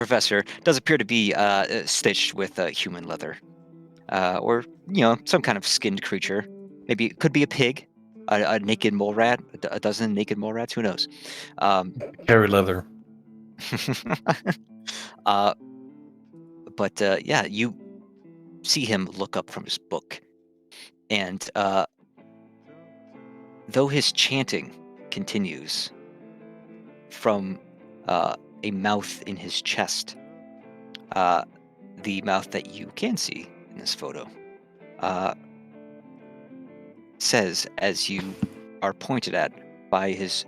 Professor does appear to be stitched with human leather, or some kind of skinned creature. Maybe it could be a pig, a naked mole rat, a dozen naked mole rats. Who knows? Carry leather. But yeah, you see him look up from his book, and though his chanting continues from a mouth in his chest, the mouth that you can see in this photo, says, as you are pointed at by his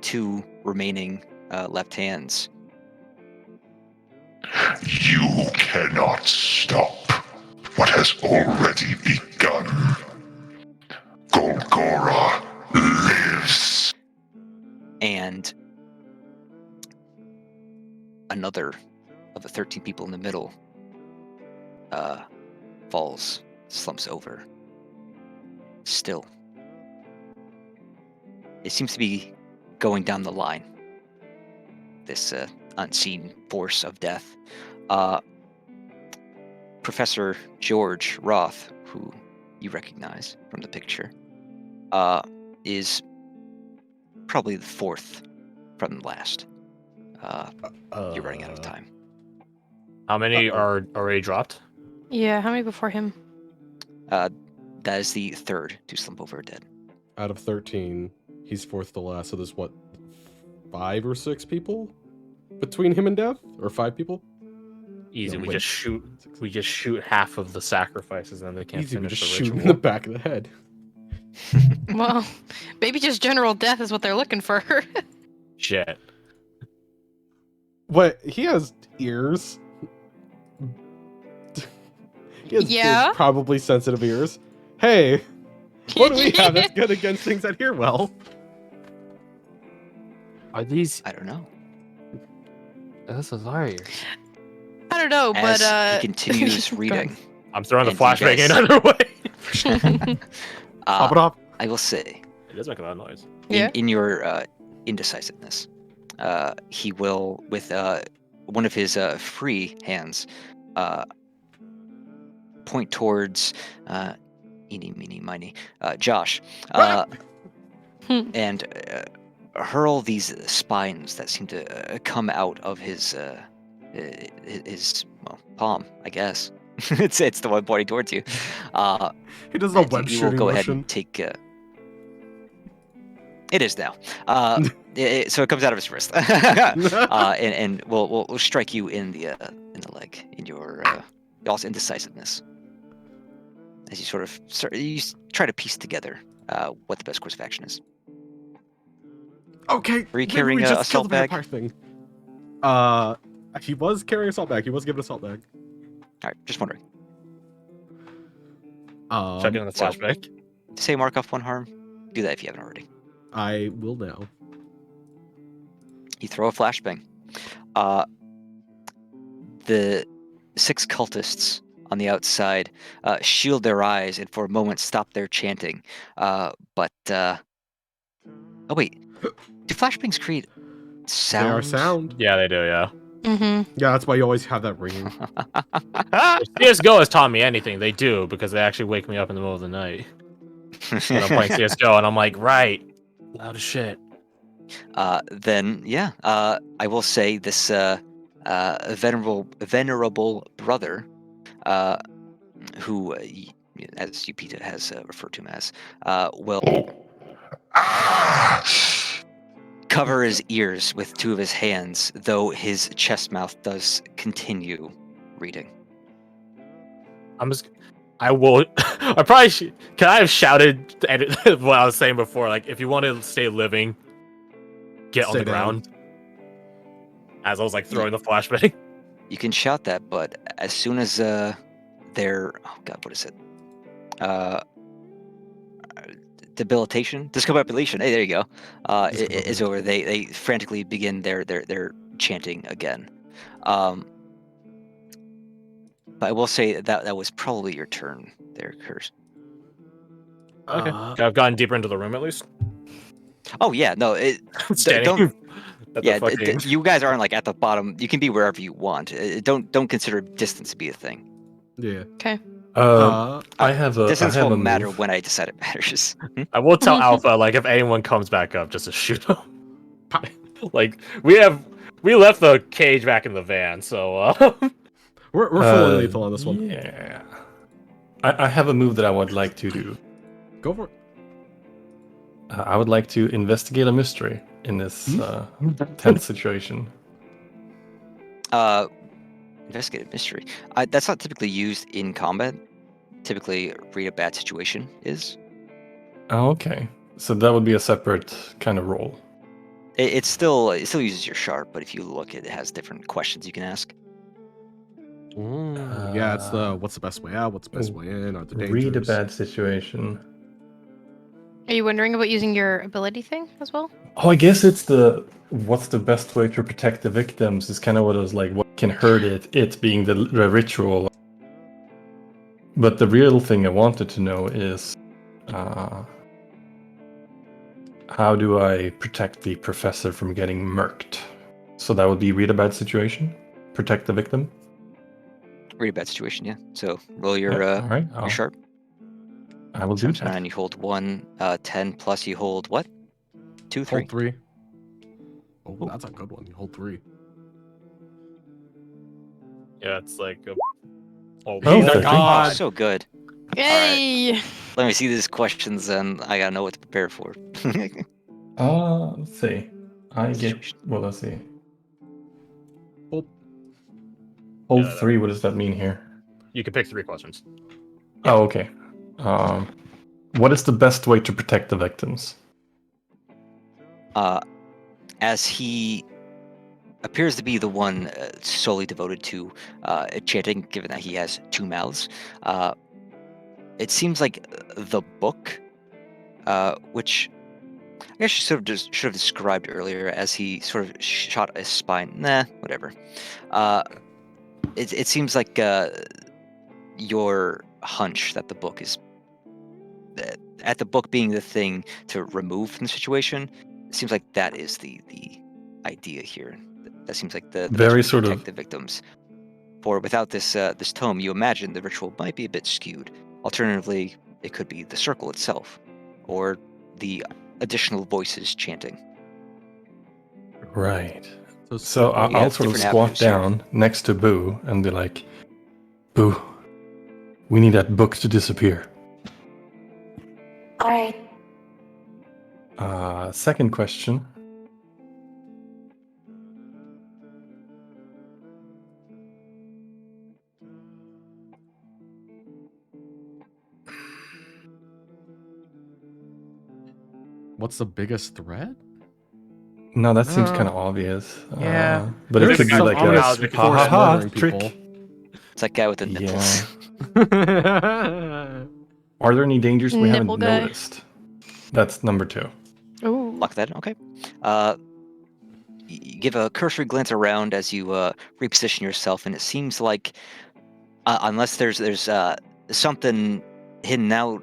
two remaining left hands, You cannot stop what has already begun. Golgora lives. and another of the 13 people in the middle falls, slumps over, still. It seems to be going down the line, this unseen force of death. Professor George Roth, who you recognize from the picture, is probably the fourth from the last. You're running out of time. How many are already dropped? Yeah, how many before him? That is the third to slump over dead. Out of 13, he's fourth to last, so there's what, 5 or 6 people between him and death? Or 5 people? Easy. No, we wait. just shoot half of the sacrifices, and they can't Easy, we finish just the shoot ritual. him in the back of the head. Well, maybe just general death is what they're looking for. Shit. What? He has ears. He has Yeah? big, probably sensitive ears. Hey, what do we have that's good against things that hear well? Are these? I don't know. This is our ears. I don't know, As but he continues go reading, I'm throwing the And you flashbang guys- in either way. Pop it off. I will say, It does make a lot of noise. Yeah. in your indecisiveness, he will, with one of his free hands, point towards eeny, meeny, miny, Josh, and hurl these spines that seem to come out of his palm, I guess. it's the one pointing towards you. He does a And web you will shooting go ahead motion. and take. It is now. So it comes out of his wrist, and we'll strike you in the leg in your y'all's indecisiveness as you sort of try to piece together what the best course of action is. Okay. Were you maybe carrying we a just kill assault the bag? vampire thing. He was carrying assault bag. He was given assault bag. All right, just wondering. Check in on the so- flashbang. Say mark off one harm. Do that if you haven't already. I will now. You throw a flashbang. The 6 cultists on the outside shield their eyes and for a moment stop their chanting. But oh wait, do flashbangs create sound? They are sound. Yeah, they do. Yeah. Mm-hmm. Yeah, that's why you always have that ringing. If CS:GO has taught me anything, they do, because they actually wake me up in the middle of the night when I'm playing CS:GO, and I'm like, right, loud as shit. Then yeah, I will say this venerable brother, who, as Upita has referred to him as, will cover his ears with 2 of his hands, though his chest mouth does continue reading. I will. I probably should. Can I have shouted what I was saying before? Like, if you want to stay living, get on Stay the down. ground. As I was like throwing the flashbang. You can shout that, but as soon as their what is it? Discombobulation. Hey, there you go. Is over. They frantically begin their chanting again. But I will say that was probably your turn there, Curse. Okay. I've gotten deeper into the room at least. Oh yeah, no. Standing. Don't At Yeah, the fucking... you guys aren't like at the bottom. You can be wherever you want. Don't consider distance to be a thing. Yeah. Okay. I have a Distance won't matter move. when I decide it matters. I will tell Alpha, like, if anyone comes back up, just to shoot him. Like, we left the cage back in the van, so We're full lethal on this one. Yeah. I have a move that I would like to do. Go for it. I would like to investigate a mystery in this tense situation. Investigative mystery. That's not typically used in combat. Typically, read a bad situation is. Oh, okay. So that would be a separate kind of role. It still uses your sharp, but if you look, it has different questions you can ask. Yeah, it's the what's the best way out, what's the best way in, are the dangers. Read a bad situation. Are you wondering about using your ability thing as well? Oh, I guess it's the what's the best way to protect the victims is kind of what I was like, what can hurt it being the ritual. But the real thing I wanted to know is how do I protect the professor from getting murked? So that would be read a bad situation, protect the victim. Read a bad situation, yeah. So roll your All right, your sharp. I will do that. 9, you hold 1. 10 plus you hold what? 2, 3. Hold 3. Oh, that's a good one. You hold 3. yeah, it's like Oh, He's a thank god. So good. Yay! Let me see these questions, and I gotta know what to prepare for. Let's see. I get. Well, let's see. Hold Yeah, 3. What does that mean here? You can pick 3 questions. Oh, okay. What is the best way to protect the victims? As he appears to be the one solely devoted to chanting, given that he has 2 mouths, it seems like the book, which I guess you sort of should have described earlier, as he sort of shot his spine. Nah, whatever. It seems like your hunch that the book is at the book being the thing to remove from the situation. It seems like that is the idea here. That seems like the Very best way to sort of- protect the victims. For without this this tome, you imagine the ritual might be a bit skewed. Alternatively, it could be the circle itself, or the additional voices chanting. Right. So So I'll it's sort of different squat avenues here. down next to Boo and be like, Boo, we need that book to disappear. Alright. Second question. what's the biggest threat? No, that seems kind of obvious. yeah. But There it is could be some like obvious a force ha ha ha murdering trick. people. It's that guy with the nipples. Yeah. Are there any dangers we Nipple haven't guy. noticed? That's number 2. Ooh. Lock that in. Okay. You give a cursory glance around as you reposition yourself, and it seems like, unless there's something hidden out,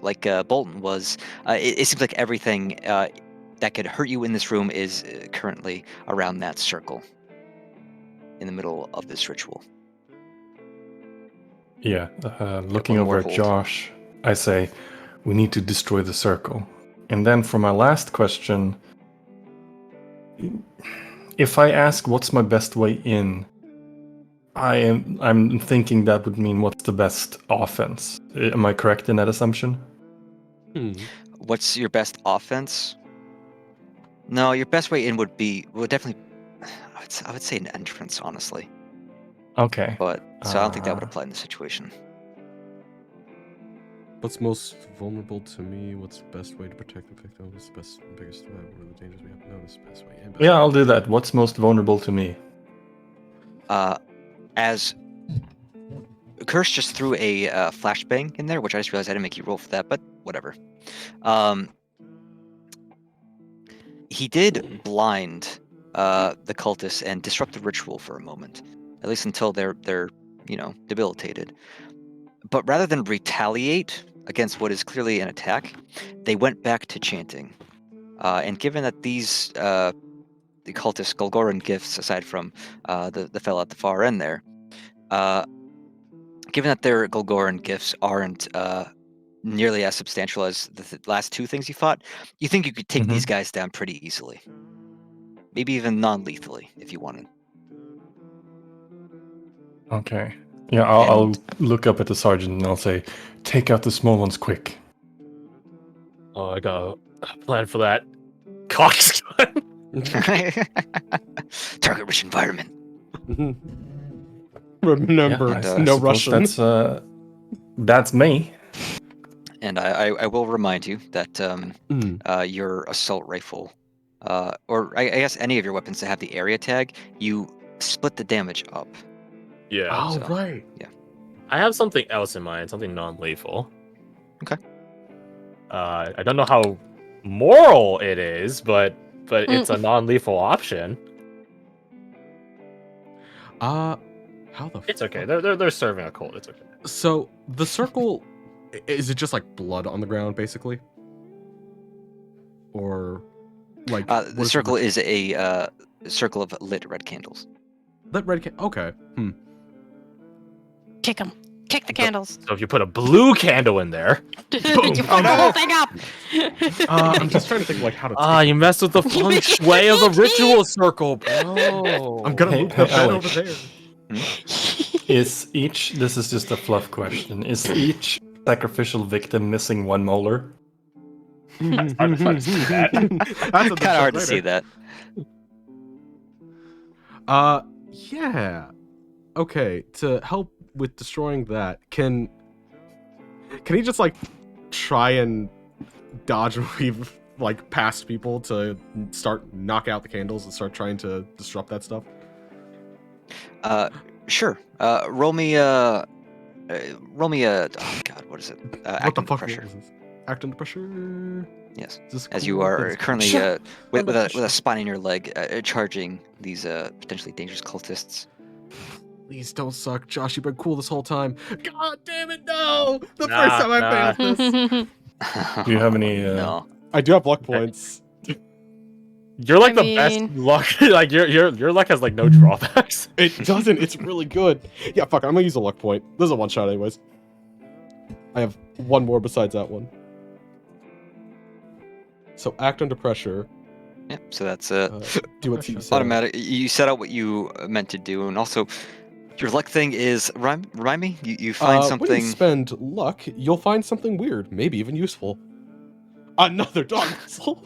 like Bolton was, it seems like everything that could hurt you in this room is currently around that circle in the middle of this ritual. Yeah. Looking One more over at hold. Josh, I say, we need to destroy the circle. And then for my last question, if I ask what's my best way in, I'm thinking that would mean what's the best offense. Am I correct in that assumption? What's your best offense? No, your best way in would definitely, I would say an entrance, honestly. Okay. But so I don't think that would apply in this situation. What's most vulnerable to me? What's the best way to protect the victim? What's the biggest threat? What are the dangers we have to notice? Best way in. Yeah, I'll do that. What's most vulnerable to me? As Curse just threw a flashbang in there, which I just realized I didn't make you roll for that, but whatever. He did blind the cultists and disrupt the ritual for a moment, at least until they're debilitated. But rather than retaliate against what is clearly an attack, they went back to chanting. And given that these the cultist Golgoran gifts, aside from the fellow at the far end there, given that their Golgoran gifts aren't nearly as substantial as the last two things you fought, you think you could take these guys down pretty easily. Maybe even non-lethally, if you wanted. Okay. Yeah, I'll And- look up at the sergeant and I'll say, take out the small ones quick. Oh, I got a plan for that. Coxgun. Target-rich environment. Remember, Yeah, I no suppose Russian. That's me. And I will remind you that your assault rifle, or I guess any of your weapons that have the area tag, you split the damage up. Yeah. Oh, so, right. yeah. I have something else in mind, something non-lethal. Okay. I don't know how moral it is, but it's a non-lethal option. How the It's okay. fuck? They're serving a cult. It's okay. So the circle, is it just like blood on the ground, basically? Or like The circle is a circle of lit red candles. Lit red okay. Kick them. Kick the candles. So if you put a blue candle in there, You fuck the whole thing up. I'm just trying to think like how to. you messed with the feng shui of the ritual circle, bro. I'm gonna Hey, move the bed Alec. over there. Is each, this is just a fluff question, is each sacrificial victim missing one molar? It's hard to see that. That's Kind of hard to see that. Yeah. Okay, to help with destroying that, can he just like try and dodge and weave like past people to start knock out the candles and start trying to disrupt that stuff? Sure. Roll me a. Oh God, what is it? What Act the under fuck pressure. was this? Act under pressure. Yes. Is this As cool? you are Is- currently Shut- with under a pressure. spine in your leg, charging these potentially dangerous cultists. Please don't suck, Josh. You've been cool this whole time. God damn it, no! The Nah, first time I nah. failed this. Do you have any? No. I do have luck points. You're like I the best mean- luck. Like your luck has like no drawbacks. It doesn't. It's really good. Yeah, fuck it. I'm gonna use a luck point. This is a one shot, anyways. I have one more besides that one. So act under pressure. Yeah. So that's Do what you say. automatic. You set out what you meant to do, and also your luck thing is remind me. You find When something. you spend luck, you'll find something weird, maybe even useful. Another dog whistle.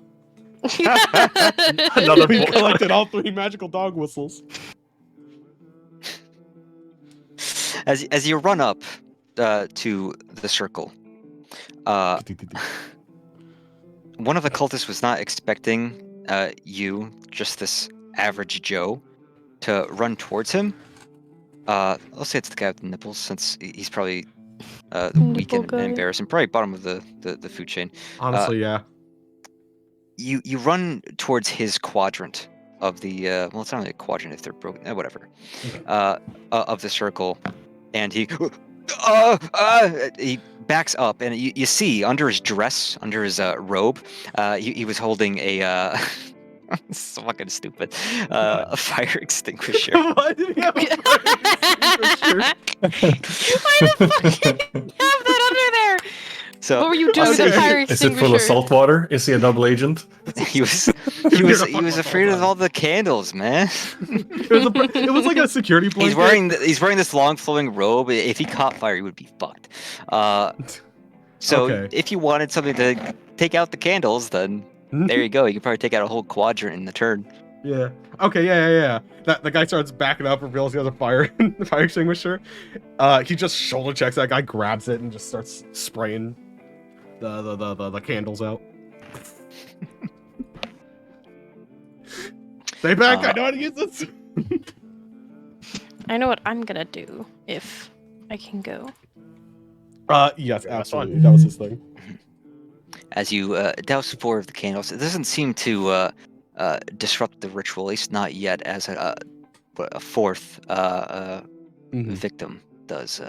Another We bull- collected all 3 magical dog whistles. As you run up to the circle, one of the cultists was not expecting you, just this average Joe, to run towards him. I'll say it's the guy with the nipples, since he's probably weak Nipple and guy. embarrassed, and probably bottom of the food chain. Honestly, yeah. You run towards his quadrant of the well, it's not really a quadrant if they're broken, whatever, of the circle, and he backs up, and you see under his dress, under his robe, he was holding a it's so fucking stupid, a fire extinguisher. Why did he have a fire extinguisher? Why the fuck did you have that under there? So What were you doing with the fire Is it extinguisher? full of salt water? Is he a double agent? he was You're the he was fuck afraid of off. all the candles, man. It was like a security blanket. He's wearing this long flowing robe. If he caught fire, he would be fucked. So Okay. if you wanted something to take out the candles, then there you go. You could probably take out a whole quadrant in the turn. Yeah. Okay. Yeah. That the guy starts backing up and realizes he has a fire extinguisher. He just shoulder checks that guy, grabs it, and just starts spraying the candles out. Stay back! I know how to use this. I know what I'm gonna do if I can go. Yes, Yeah, that's fine. absolutely. That was his thing. As you douse 4 of the candles, it doesn't seem to disrupt the ritual, at least not yet, as a 4th Mhm. victim does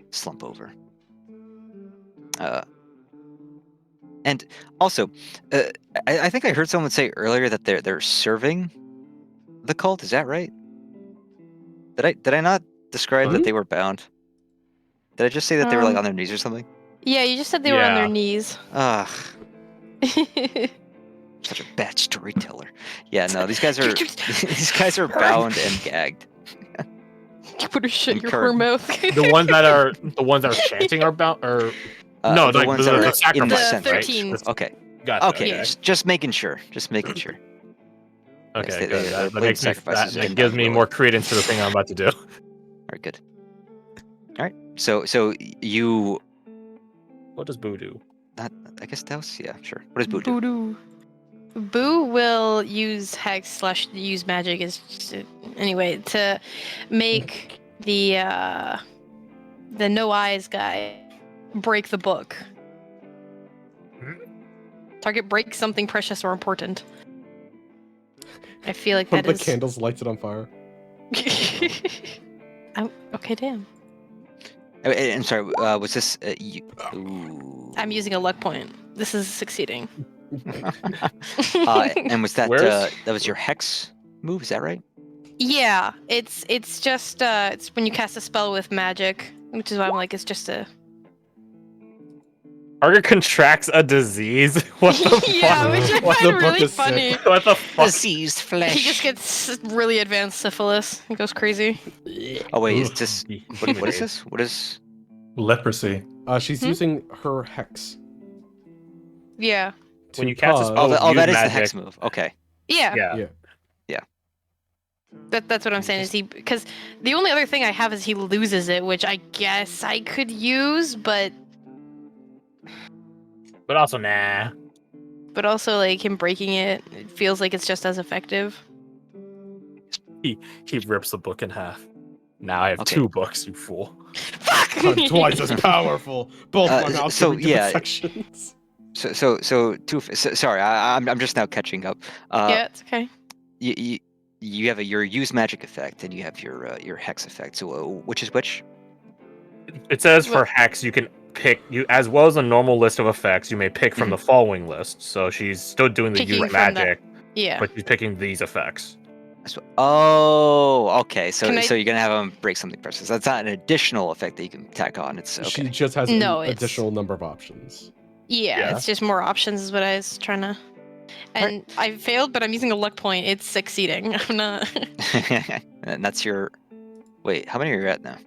slump over. And also, I think I heard someone say earlier that they're serving the cult. Is that right? Did I not describe that they were bound? Did I just say that they were like on their knees or something? Yeah, you just said they were on their Yeah. knees. Ugh, such a bad storyteller. Yeah, no, these guys are bound and gagged. You better shut And your current. whore mouth. The ones that are chanting are bound, or no, the like ones the that are in the sacrifice, center. right? 13. Okay, Gotcha. okay, Yeah. just making sure. Just making sure. Yes, Okay, they- good. they're That playing makes me sacrifices that getting gives down me lower. more credence to the thing I'm about to do. All right, good. All right, so you, What does Boo do? I guess Douse, yeah, sure. What does Boo do? Voodoo. Boo will use hex / use magic anyway to make the no eyes guy break the book. Target breaks something precious or important. I feel like One that of the is. candles lights it on fire. Okay, damn. I'm sorry. Was this you? Ooh. I'm using a luck point. This is succeeding. And was that Where's- that was your hex move? Is that right? Yeah, it's just it's when you cast a spell with magic, which is why I'm like it's just a. Arger contracts a disease. What the Yeah, fuck? which I What find the book really is sick. funny. What the fuck? Diseased flesh. He just gets really advanced syphilis. He goes crazy. Oh wait, is Ugh. this what is this? What is? Leprosy. She's using her hex. Yeah. When to you cast a cause- spell- Oh, use that is the magic. hex move. Okay. Yeah. Yeah. Yeah. That's what I'm saying is he because the only other thing I have is he loses it, which I guess I could use, but Also, nah. also like him breaking it feels like it's just as effective. He rips the book in half. Now I have Okay. 2 books, you fool. Fuck! I'm twice as powerful. Both my mouths so, giving different yeah. sections. Sorry, I'm just now catching up. Yeah, it's okay. You have your use magic effect, and you have your hex effect. So which is which? It says for What- hex, you can pick you as well as a normal list of effects. You may pick from the following list. So she's still doing the Picking use from magic, Yeah. but she's picking these effects. Oh, okay. So Can I- you're gonna have him break something precious. That's not an additional effect that you can tack on. It's okay. She just has No, an it's- additional number of options. Yeah, Yeah. it's just more options is what I was trying to. And I failed, but I'm using a luck point. It's succeeding. I'm not And that's your. Wait, how many are you at now?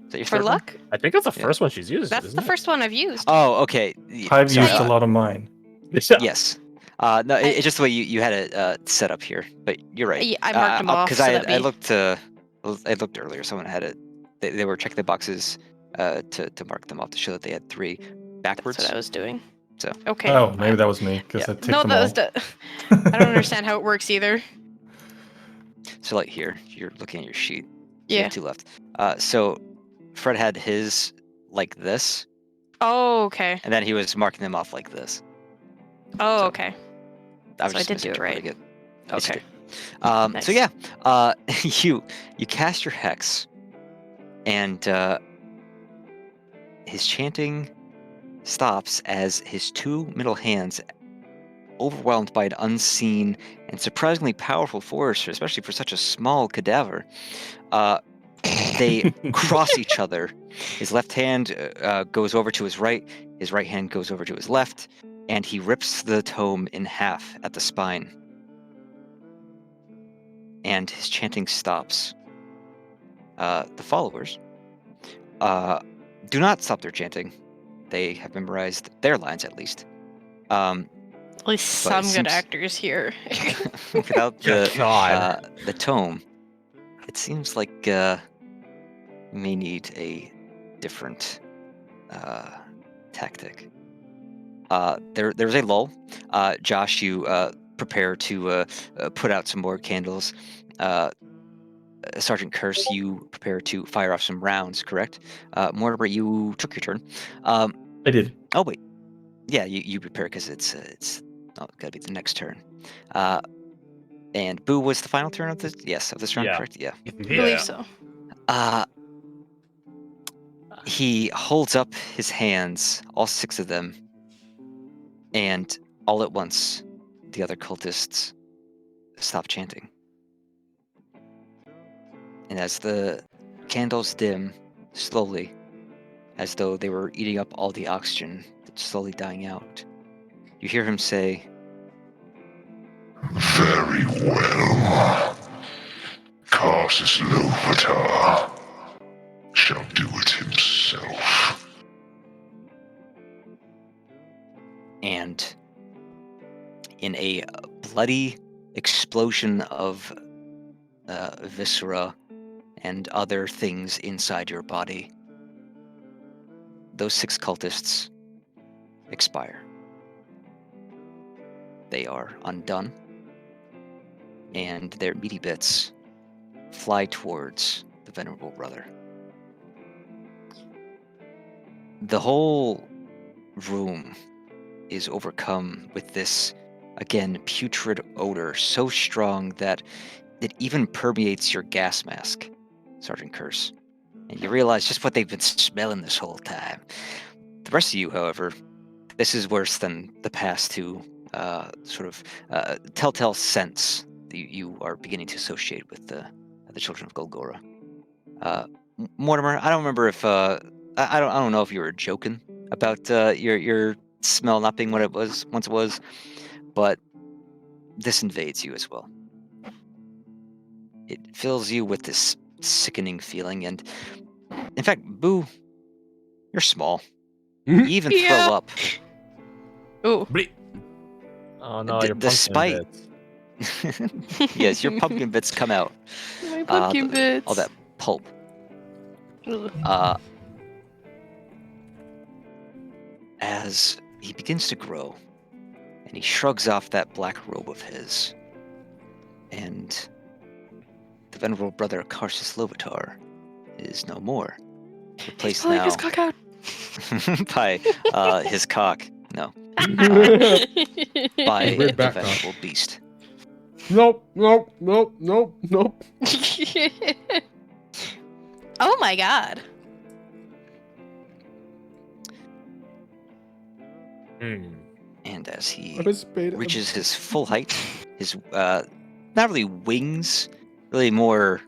Is that your for third one? luck. I think that's the Yeah. first one she's used. That's isn't the it? first one I've used. Oh, okay. I've Sorry, used a lot of mine. Yes. No, it's just the way you had it set up here. But you're right. Yeah, I marked them off. Because so I that'd be- I looked earlier. Someone had it. They were checking the boxes to mark them off to show that they had 3 backwards. That's what I was doing. So- Okay. Oh, maybe that was me because Yeah. I ticked No, them that all. was I don't understand how it works either. So like here, you're looking at your sheet. You Yeah. have 2 left. So Fred had his like this, Oh, okay. and then he was marking them off like this. Oh, So- okay. I was So I just did do it right. misinterpreting it. Yes, you Okay. did. Nice. So yeah, you cast your hex, and his chanting stops as his 2 middle hands, overwhelmed by an unseen and surprisingly powerful force, especially for such a small cadaver, they cross each other. His left hand goes over to his right hand goes over to his left, and he rips the tome in half at the spine. And his chanting stops. The followers do not stop their chanting. They have memorized their lines at least. At least But some it good seems- actors here. Without God. the tome, it seems like we may need a different tactic. There's a lull. Josh, you prepare to put out some more candles. Sergeant Curse, you prepare to fire off some rounds, correct? Mortimer, you took your turn. I did. Oh wait, yeah, you prepare because it's gotta be the next turn. And Boo was the final turn of this. Yes, of this round, Yeah. correct? Yeah. I believe so. He holds up his hands, all 6 of them, And all at once, the other cultists stop chanting. And as the candles dim slowly, as though they were eating up all the oxygen that's slowly dying out, you hear him say, Very well. S.O.U.P shall do it himself. and in a bloody explosion of viscera and other things inside your body, those 6 cultists expire. They are undone, and their meaty bits fly towards the venerable brother. The whole room is overcome with this, again, putrid odor so strong that it even permeates your gas mask, Sergeant Curse. And you realize just what they've been smelling this whole time. The rest of you, however, this is worse than the past 2 telltale scents that you are beginning to associate with the children of Golgora. Mortimer, I don't remember if I don't know if you were joking about your smell not being what it was once it was, but this invades you as well. It fills you with this sickening feeling, and in fact, Boo, you're small. You even Yeah. throw up. Ooh. Oh no, your Despite pumpkin bits. yes, your pumpkin bits come out. My pumpkin bits. All that pulp. Ugh. As he begins to grow, and he shrugs off that black robe of his, and the venerable brother Karsus Lovitar is no more. He's Replaced pulling now his cock out. by his cock. No, by His weird the back cock. venerable beast. Nope. Nope. Nope. Nope. Nope. Oh my god. And as he I was beta. reaches his full height, his not really wings, really more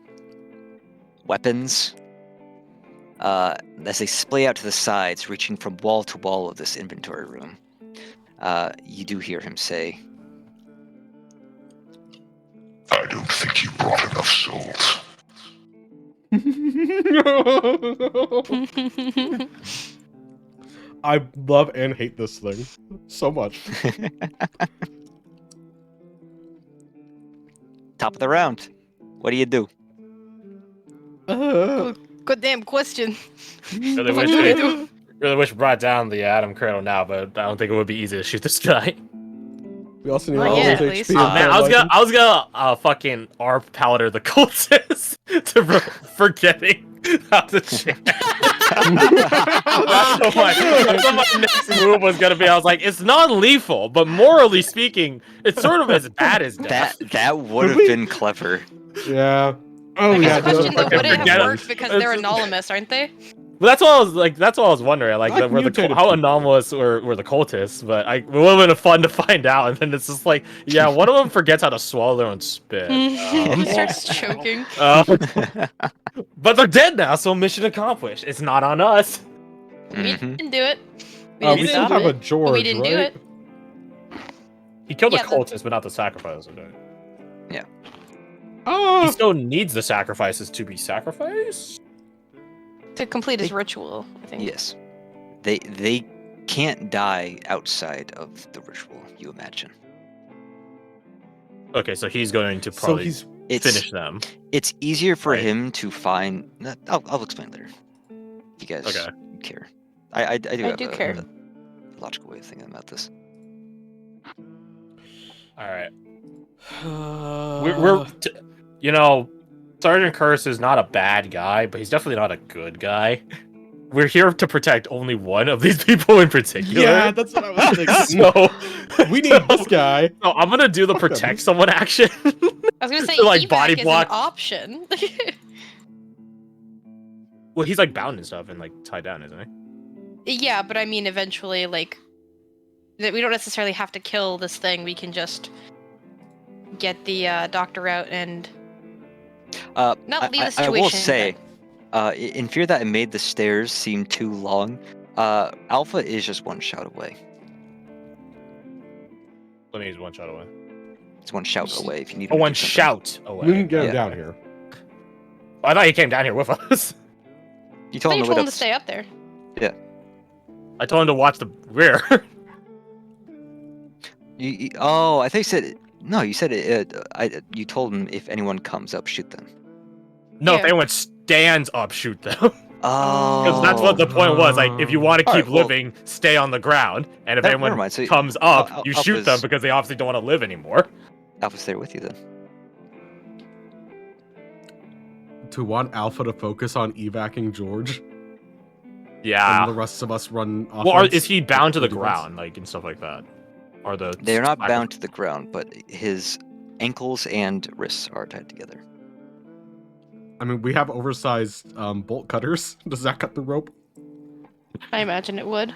weapons, as they splay out to the sides, reaching from wall to wall of this inventory room, you do hear him say, I don't think you brought enough salt. I love and hate this thing so much. top of the round. What do you do? Good damn question. Really What wish do I we, do? really wish we brought down the Adam Cradle now, but I don't think it would be easy to shoot this guy. We also need Not all yet, his at least. HP. Oh, and Man, I was paralyze gonna fucking ARP Paladin the cultist to forgetting how to chant. That's what my next move was gonna be. I was like, it's non-lethal, but morally speaking, it's sort of as bad as death. That would have we- been clever. him. Yeah. Oh I guess yeah. the question though, fucking would it forget have it. worked because they're anonymous, aren't they? But that's what I was like. That's what I was wondering. Like, Like were mutated how people. anomalous were the cultists? But it would have been fun to find out. And then it's just like, yeah, one of them forgets how to swallow their own spit. Starts choking. But they're dead now, so mission accomplished. It's not on us. We Mhm. didn't do it. We We didn't still stop have a it. George, But we didn't do right? it. He killed Yeah, the the- cultists, but not the sacrifices. Okay? He Oh. still needs the sacrifices to be sacrificed. To complete his ritual, I think. Yes. They can't die outside of the ritual, you imagine. Okay, so he's going to So probably he's finish them. It's easier for Right. him to find. I'll explain later. If you guys Okay. care. I do I have do a care. logical way of thinking about this. All right. You know, Sergeant Curse is not a bad guy, but he's definitely not a good guy. We're here to protect only one of these people in particular. Yeah, that's what I was thinking. So We need this guy. So I'm gonna do the Fuck him. protect someone action. I was gonna say Like, evac body is block. an option. Well, he's like bound and stuff and like tied down, isn't he? Yeah, but I mean, eventually, like, that we don't necessarily have to kill this thing. We can just get the doctor out and not leave the situation. I will say, in fear that I made the stairs seem too long, Alpha is just one shout away. Let me use one shot away. It's one shout away if you need. Oh, him to one do something. shout We away. can get him Yeah. down here. I thought he came down here with us. You I told think him you to told wait him to stay up there. I told him to watch the rear. Oh, I think you said no. You said you told him if anyone comes up, shoot them. No, if Yeah. anyone stands up, shoot them. Oh, Because that's what the point was. Like, if you want to All keep right, well- living, stay on the ground. And if Never anyone mind, so comes up, you shoot them Alpha's- because they obviously don't want to live anymore. Alpha's there with you then. To want Alpha to focus on evacing George, and the Yeah. rest of us run offense. Well, is he bound to the defense. ground, like, and stuff like that? Or the They are not sniper- bound to the ground, but his ankles and wrists are tied together. I mean, we have oversized bolt cutters. Does that cut the rope? I imagine it would.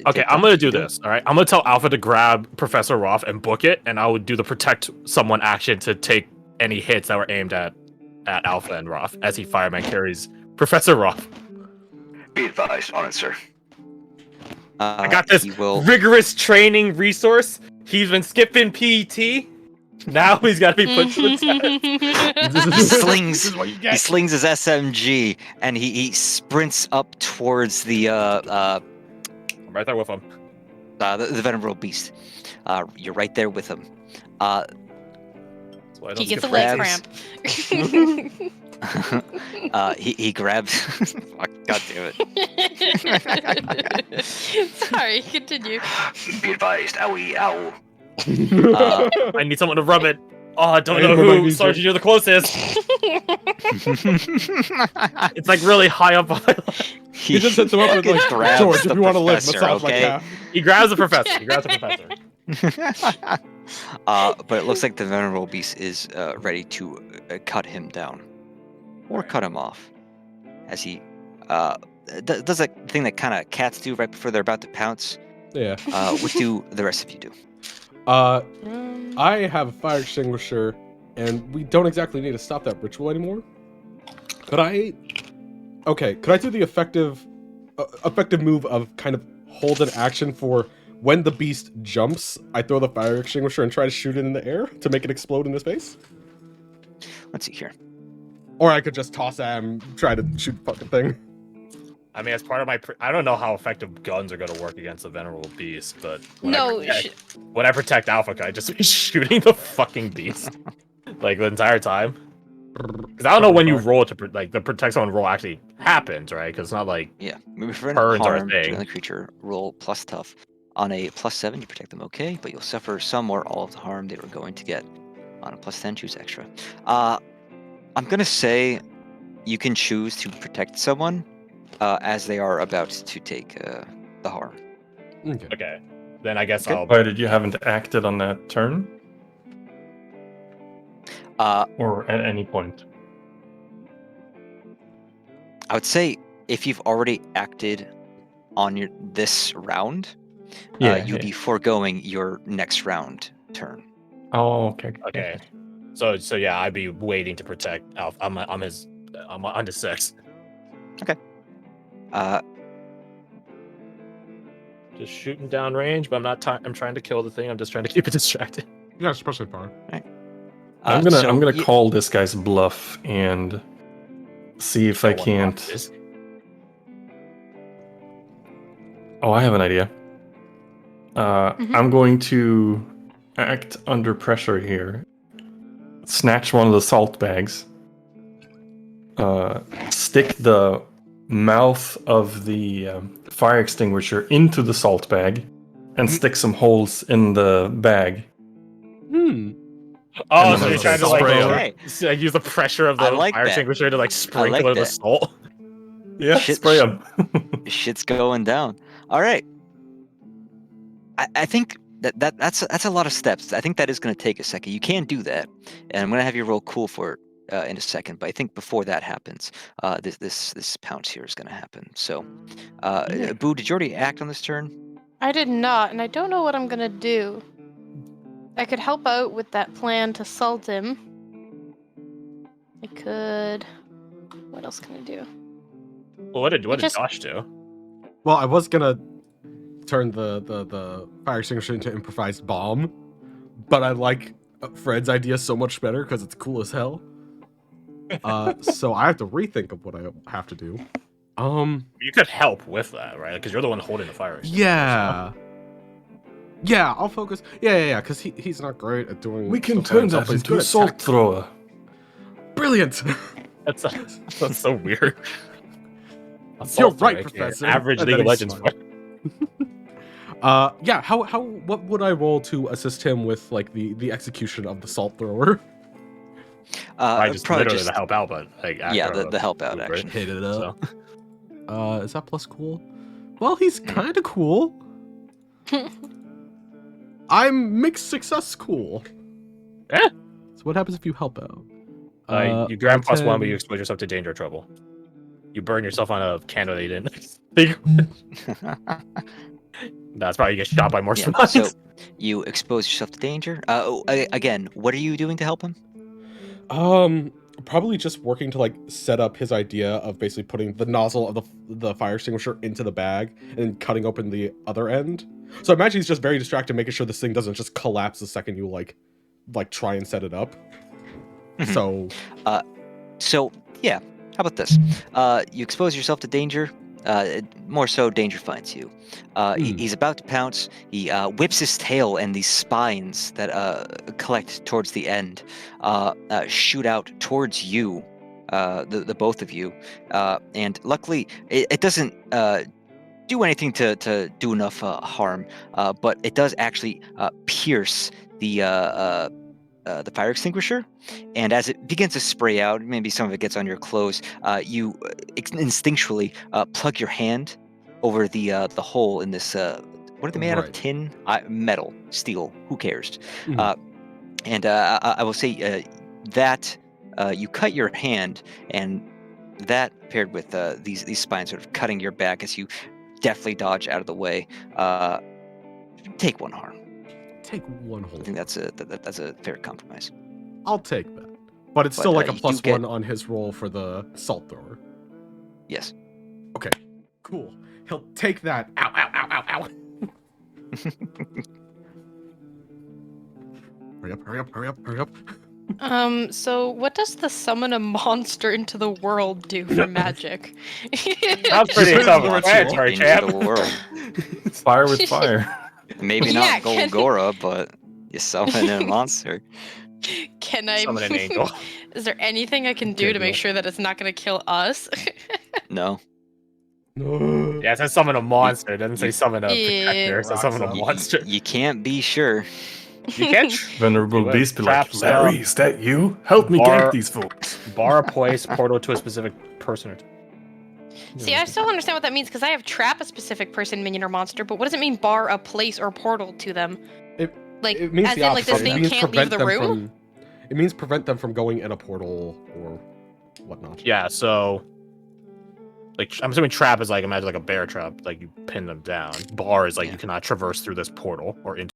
Okay, Take I'm time. gonna do this. All right, I'm gonna tell Alpha to grab Professor Roth and book it, and I would do the protect someone action to take any hits that were aimed at Alpha and Roth as he fireman carries Professor Roth. Be advised on it, sir. I got this He will. rigorous training resource. He's been skipping PET. Now he's got to be put to the test. He slings. This is what you He get. slings his SMG and he sprints up towards the I'm right there with him. the venerable beast. You're right there with him. That's why I He don't gets a skip leg grabs- cramp. He grabs. Fuck, God damn it. Sorry, continue. Be advised. Owie, ow. I need someone to rub it. Oh, I don't Hey, know everybody who. needs Sergeant, you're the closest. It's like really high up. He just hits him up with fucking like, grabs George, if the you want to live, professor, massage my okay? calf. He grabs the professor. He grabs the professor. But it looks like the venerable beast is ready to cut him down, or cut him off, as he does that thing that kind of cats do right before they're about to pounce. Yeah. What do the rest of you do? I have a fire extinguisher, and we don't exactly need to stop that ritual anymore. Could I? Okay, could I do the effective move of kind of hold an action for when the beast jumps? I throw the fire extinguisher and try to shoot it in the air to make it explode in his face. Let's see here. Or I could just toss at him, try to shoot the fucking thing. I mean, as part of my, I don't know how effective guns are going to work against the venerable beast, but when I protect Alpha, I just be shooting the fucking beast like the entire time. Because I don't know when you roll to like the protect someone roll actually happens, right? Because it's not like Yeah, maybe for Turns are a harm to thing. another creature, roll plus tough. On a +7, you protect them okay, but you'll suffer some or all of the harm they were going to get. On a +10, choose extra. I'm gonna say you can choose to protect someone as they are about to take the harm. Okay. okay. Then I guess Okay. I'll. Provided you haven't acted on that turn, or at any point. I would say if you've already acted on this round, you'll be foregoing your next round turn. Oh, okay. Okay. So yeah, I'd be waiting to protect Alpha. I'm on to 6. Uh, Just shooting down range, but I'm not. I'm trying to kill the thing. I'm just trying to keep it distracted. Yeah, especially fire. I'm gonna call this guy's bluff and see if I Don't want can't. boxes. Oh, I have an idea. I'm going to act under pressure here. Snatch one of the salt bags. Stick the mouth of the fire extinguisher into the salt bag, and stick some holes in the bag. Oh, And so then you're trying to spray 'em. Okay. use the pressure of I the like fire that. extinguisher to like sprinkle it with that. salt. Yeah, Shit. spray them. Shit's going down. All right. I think that's a lot of steps. I think that is going to take a second. You can do that, and I'm going to have you roll cool for it in a second. But I think before that happens, this pounce here is going to happen. So, Boo, did you already act on this turn? I did not, and I don't know what I'm gonna do. I could help out with that plan to salt him. I could. What else can I do? Well, what did Josh do? Well, I was gonna turn the fire extinguisher into improvised bomb, but I like Fred's idea so much better because it's cool as hell. So I have to rethink of what I have to do. You could help with that, right? Because you're the one holding the fire extinguisher. Yeah. Yeah, I'll focus. Yeah, because he's not great at doing. We can stuff by turn himself, that but he's into good a at salt tech. thrower. Brilliant. That's so weird. You're right, Professor. Average And League then of he's Legends smart. Yeah. What would I roll to assist him with like the execution of the salt thrower? I just probably literally just the help out, but like yeah, after the help out move, action. Hit it up. So. Is that plus cool? Well, he's kind of cool. I'm mixed success cool. Yeah. So what happens if you help out? You grab +1, but 10. you expose yourself to danger or trouble. You burn yourself on a candle that you didn't think. That's probably you get shot by more Yeah, so spies. you expose yourself to danger. Again, what are you doing to help him? Probably just working to like set up his idea of basically putting the nozzle of the fire extinguisher into the bag and cutting open the other end. So I imagine he's just very distracted, making sure this thing doesn't just collapse the second you like try and set it up. So Yeah, how about this? You expose yourself to danger. More so, danger finds you. He's about to pounce. He whips his tail, and these spines that collect towards the end shoot out towards you, the both of you. And luckily, it doesn't do anything to do enough harm, but it does actually pierce the fire extinguisher, and as it begins to spray out, maybe some of it gets on your clothes. You instinctually plug your hand over the hole in this. What are they made out of? Right. Tin, metal, steel. Who cares? Mhm. And I will say that you cut your hand, and that paired with these spines sort of cutting your back as you deftly dodge out of the way, take one harm. take one whole. I think that's a fair compromise. I'll take that. But it's But, still like a you do plus get- one on his roll for the salt thrower. Yes. Okay, cool. He'll take that. Ow, ow, ow, ow, ow. Hurry up. So what does the summon a monster into the world do for magic? That's pretty Depends on the self-explanatory, Into champ. the world. Fire with fire. Maybe Yeah, not Golgora, but you summon a monster. Can I Summon an angel. Is there anything I can do Okay, to make no. sure that it's not going to kill us? No. No. Yeah, it says summon a monster. It doesn't say summon a Yeah. protector. It says summon a Roxanne. monster. You can't be sure. You can't Venerable What? beast be like, Traps, Larry, is that you? Help me bar- gank these fools. bar a place portal to a specific person or See, I still don't understand what that means because I have trap a specific person, minion, or monster, but what does it mean bar a place or portal to them? Like, It means as the in, like, this opposite. It thing means can't leave prevent the them room? It means prevent them from going in a portal or whatnot. Yeah, so like I'm assuming trap is like imagine like a bear trap, like you pin them down. Bar is like Yeah. you cannot traverse through this portal or into